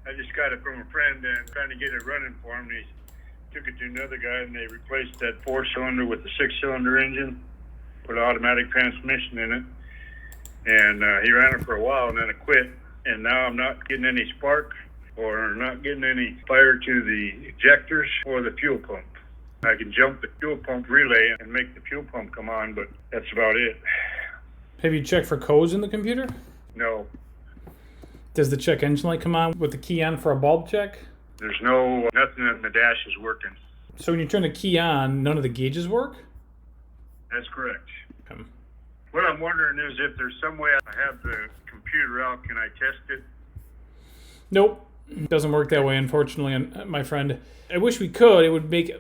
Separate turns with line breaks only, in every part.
I just got it from a friend and trying to get it running for him. He took it to another guy and they replaced that 4-cylinder with the 6-cylinder engine, put an automatic transmission in it. And he ran it for a while and then it quit. And now I'm not getting any spark or not getting any fire to the ejectors or the fuel pump. I can jump the fuel pump relay and make the fuel pump come on, but that's about it.
Have you checked for codes in the computer?
No.
Does the check engine light come on with the key on for a bulb check?
There's nothing in the dash is working.
So when you turn the key on, none of the gauges work?
That's correct.
Okay.
What I'm wondering is if there's some way I have the computer out, can I test it?
Nope. It doesn't work that way, unfortunately, my friend. I wish we could. It would make,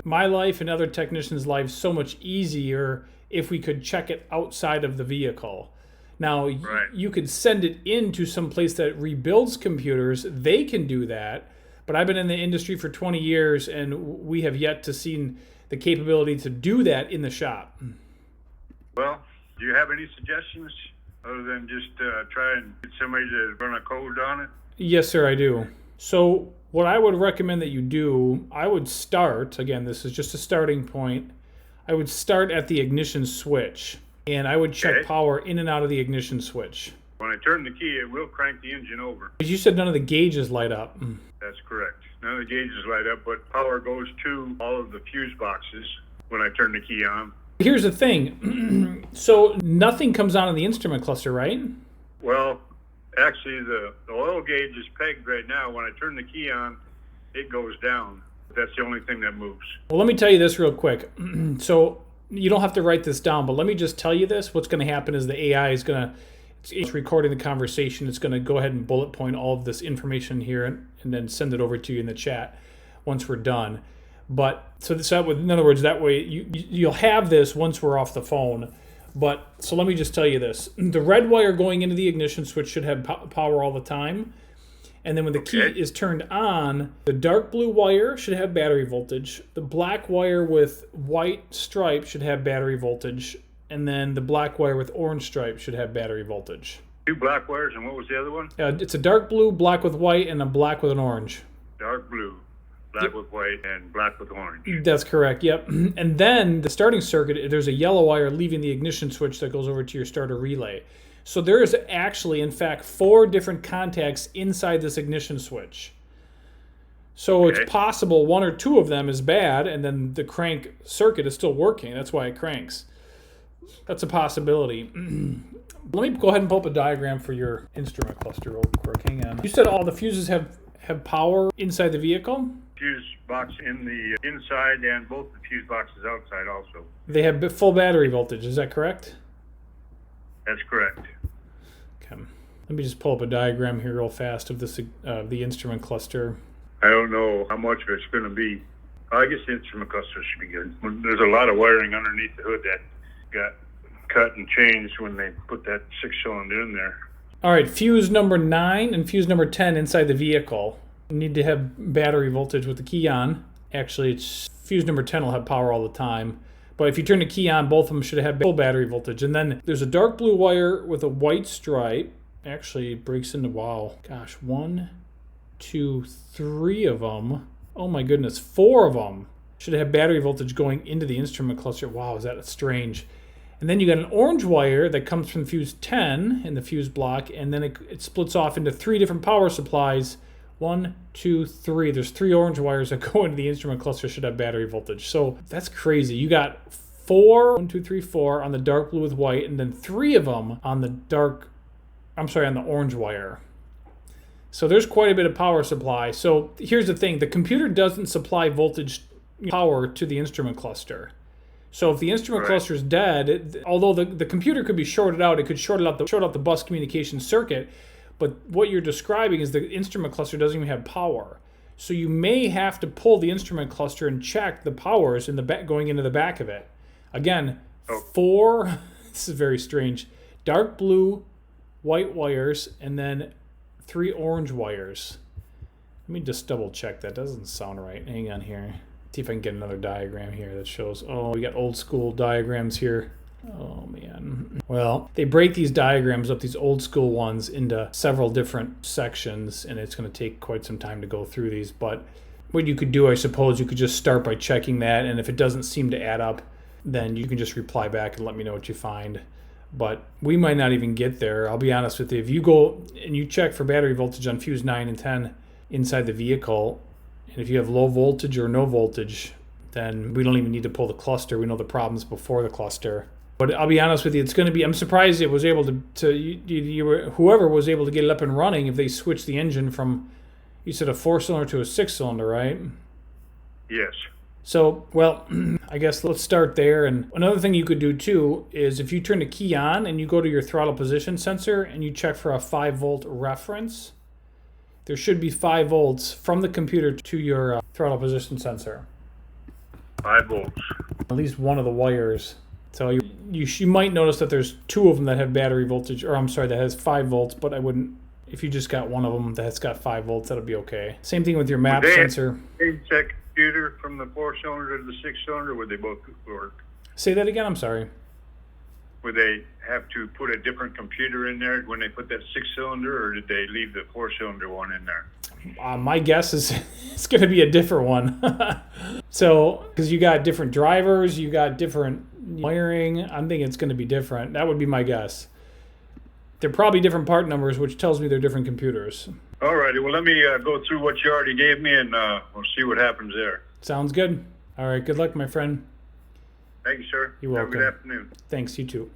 my life and other technicians' lives so much easier if we could check it outside of the vehicle. Now,
right.
You could send it into some place that rebuilds computers. They can do that. But I've been in the industry for 20 years, and we have yet to see the capability to do that in the shop.
Well, do you have any suggestions other than just try and get somebody to run a code on it?
Yes, sir, I do. So what I would recommend that you do, I would start, again, this is just a starting point, I would start at the ignition switch, and I would check power in and out of the ignition switch.
When I turn the key, it will crank the engine over.
You said none of the gauges light up.
That's correct. None of the gauges light up, but power goes to all of the fuse boxes when I turn the key on.
Here's the thing. So nothing comes on in the instrument cluster, right?
Well, actually, the oil gauge is pegged right now. When I turn the key on, it goes down. That's the only thing that moves.
Well, let me tell you this real quick. So you don't have to write this down, but let me just tell you this. What's going to happen is the AI is going to, it's recording the conversation. It's going to go ahead and bullet point all of this information here and then send it over to you in the chat once we're done. But so in other words, that way you'll have this once we're off the phone. But so let me just tell you this: the red wire going into the ignition switch should have power all the time, and then when the key is turned on, the dark blue wire should have battery voltage. The black wire with white stripe should have battery voltage, and then the black wire with orange stripe should have battery voltage.
2 black wires, and what was the other one?
It's a dark blue, black with white, and a black with an orange.
Dark blue, black with white, and black with orange.
That's correct, yep. And then the starting circuit, there's a yellow wire leaving the ignition switch that goes over to your starter relay. So there's actually, in fact, 4 different contacts inside this ignition switch. So it's possible 1 or 2 of them is bad, and then the crank circuit is still working. That's why it cranks. That's a possibility. Let me go ahead and pull up a diagram for your instrument cluster real quick. Hang on. You said all the fuses have power inside the vehicle?
Fuse box in the inside and both the fuse boxes outside also.
They have full battery voltage, is that correct?
That's correct.
Okay. Let me just pull up a diagram here real fast of this the instrument cluster.
I don't know how much of it's going to be. I guess the instrument cluster should be good. There's a lot of wiring underneath the hood that got cut and changed when they put that 6-cylinder in there.
All right, fuse number 9 and fuse number 10 inside the vehicle. You need to have battery voltage with the key on. Actually, it's fuse number 10 will have power all the time. But if you turn the key on, both of them should have full battery voltage. And then there's a dark blue wire with a white stripe. Actually, it breaks into, 1, 2, 3 of them. Oh my goodness, 4 of them should have battery voltage going into the instrument cluster. Wow, is that strange? And then you got an orange wire that comes from fuse 10 in the fuse block, and then it splits off into 3 different power supplies. 1, 2, 3. There's 3 orange wires that go into the instrument cluster should have battery voltage. So that's crazy. You got 4 on the dark blue with white, and then 3 of them on the on the orange wire. So there's quite a bit of power supply. So here's the thing. The computer doesn't supply voltage power to the instrument cluster. So if the instrument cluster is dead, although the computer could be shorted out, it could short out the bus communication circuit. But what you're describing is the instrument cluster doesn't even have power. So you may have to pull the instrument cluster and check the powers in the back going into the back of it. Again, 4. This is very strange. Dark blue, white wires, and then 3 orange wires. Let me just double check. That doesn't sound right. Hang on here. See if I can get another diagram here that shows. Oh, we got old school diagrams here. Oh man. Well, they break these diagrams up, these old school ones, into several different sections, and it's going to take quite some time to go through these. But what you could do, I suppose, you could just start by checking that, and if it doesn't seem to add up, then you can just reply back and let me know what you find. But we might not even get there. I'll be honest with you. If you go and you check for battery voltage on fuse 9 and 10 inside the vehicle, and if you have low voltage or no voltage, then we don't even need to pull the cluster. We know the problems before the cluster. But I'll be honest with you, it's going to be, I'm surprised it was able whoever was able to get it up and running if they switched the engine from, you said a 4-cylinder to a 6-cylinder, right?
Yes.
So, well, I guess let's start there. And another thing you could do too is if you turn the key on and you go to your throttle position sensor and you check for a 5-volt reference, there should be 5 volts from the computer to your throttle position sensor.
5 volts.
At least one of the wires. So you might notice that there's 2 of them that have battery voltage, or I'm sorry, that has 5 volts, but I wouldn't, if you just got one of them that's got 5 volts, that'll be okay. Same thing with your map sensor.
Check computer from the 4-cylinder to the 6-cylinder, would they both work?
Say that again, I'm sorry.
Would they have to put a different computer in there when they put that 6-cylinder, or did they leave the 4-cylinder one in there?
My guess is it's going to be a different one. So, because you got different drivers, you got different wiring, I'm thinking it's going to be different. That would be my guess. They're probably different part numbers, which tells me they're different computers.
All righty. Well, let me go through what you already gave me, and we'll see what happens there.
Sounds good. All right. Good luck, my friend.
Thank you, sir.
You're welcome.
Have a good afternoon.
Thanks. You too.